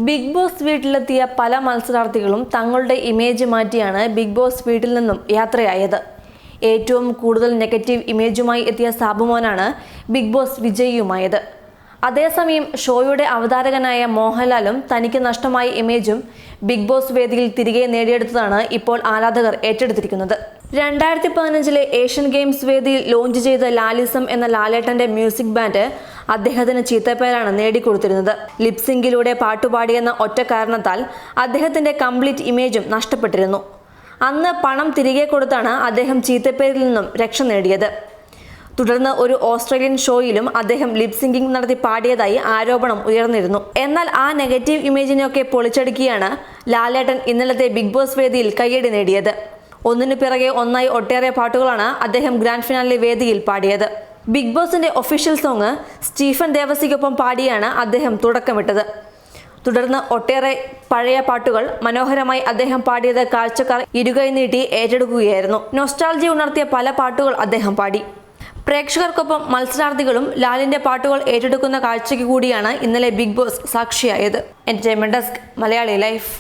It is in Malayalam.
ബിഗ് ബോസ് വീട്ടിലെത്തിയ പല മത്സരാർത്ഥികളും തങ്ങളുടെ ഇമേജ് മാറ്റിയാണ് ബിഗ് ബോസ് വീട്ടിൽ നിന്നും യാത്രയായത്. ഏറ്റവും കൂടുതൽ നെഗറ്റീവ് ഇമേജുമായി എത്തിയ സാബുമോനാണ് ബിഗ് ബോസ് വിജയിയുമായത്. അതേസമയം ഷോയുടെ അവതാരകനായ മോഹൻലാലും തനിക്ക് നഷ്ടമായ ഇമേജും ബിഗ് ബോസ് വേദിയിൽ തിരികെ നേടിയെടുത്തതാണ് ഇപ്പോൾ ആരാധകർ ഏറ്റെടുത്തിരിക്കുന്നത്. 2015 ഏഷ്യൻ ഗെയിംസ് വേദിയിൽ ലോഞ്ച് ചെയ്ത ലാലിസം എന്ന ലാലേട്ടന്റെ മ്യൂസിക് ബാൻഡ് അദ്ദേഹത്തിന് ചീത്തപ്പേരാണ് നേടിക്കൊടുത്തിരുന്നത്. ലിപ്സിംഗിലൂടെ പാട്ടുപാടിയെന്ന ഒറ്റ കാരണത്താൽ അദ്ദേഹത്തിന്റെ കംപ്ലീറ്റ് ഇമേജും നഷ്ടപ്പെട്ടിരുന്നു. അന്ന് പണം തിരികെ കൊടുത്താണ് അദ്ദേഹം ചീത്തപ്പേരിൽ നിന്നും രക്ഷ നേടിയത്. തുടർന്ന് ഒരു ഓസ്ട്രേലിയൻ ഷോയിലും അദ്ദേഹം ലിപ്സിംഗിംഗ് നടത്തി പാടിയതായി ആരോപണം ഉയർന്നിരുന്നു. എന്നാൽ ആ നെഗറ്റീവ് ഇമേജിനെയൊക്കെ പൊളിച്ചടുക്കിയാണ് ലാലേട്ടൻ ഇന്നലത്തെ ബിഗ് ബോസ് വേദിയിൽ കയ്യടി നേടിയത്. ഒന്നിനു പിറകെ ഒന്നായി ഒട്ടേറെ പാട്ടുകളാണ് അദ്ദേഹം ഗ്രാൻഡ് ഫിനാലെ വേദിയിൽ പാടിയത്. ബിഗ് ബോസിന്റെ ഒഫീഷ്യൽ സോങ് സ്റ്റീഫൻ ദേവസിക്കൊപ്പം പാടിയാണ് അദ്ദേഹം തുടക്കമിട്ടത്. തുടർന്ന് ഒട്ടേറെ പഴയ പാട്ടുകൾ മനോഹരമായി അദ്ദേഹം പാടിയത് കാഴ്ചക്കാർ ഇരുകൈ നീട്ടി ഏറ്റെടുക്കുകയായിരുന്നു. നൊസ്റ്റാൾജി ഉണർത്തിയ പല പാട്ടുകൾ അദ്ദേഹം പാടി. പ്രേക്ഷകർക്കൊപ്പം മത്സരാർത്ഥികളും ലാലിന്റെ പാട്ടുകൾ ഏറ്റെടുക്കുന്ന കാഴ്ചയ്ക്ക് കൂടിയാണ് ഇന്നലെ ബിഗ് ബോസ് സാക്ഷിയായത്. Entertainment desk, Malayali life.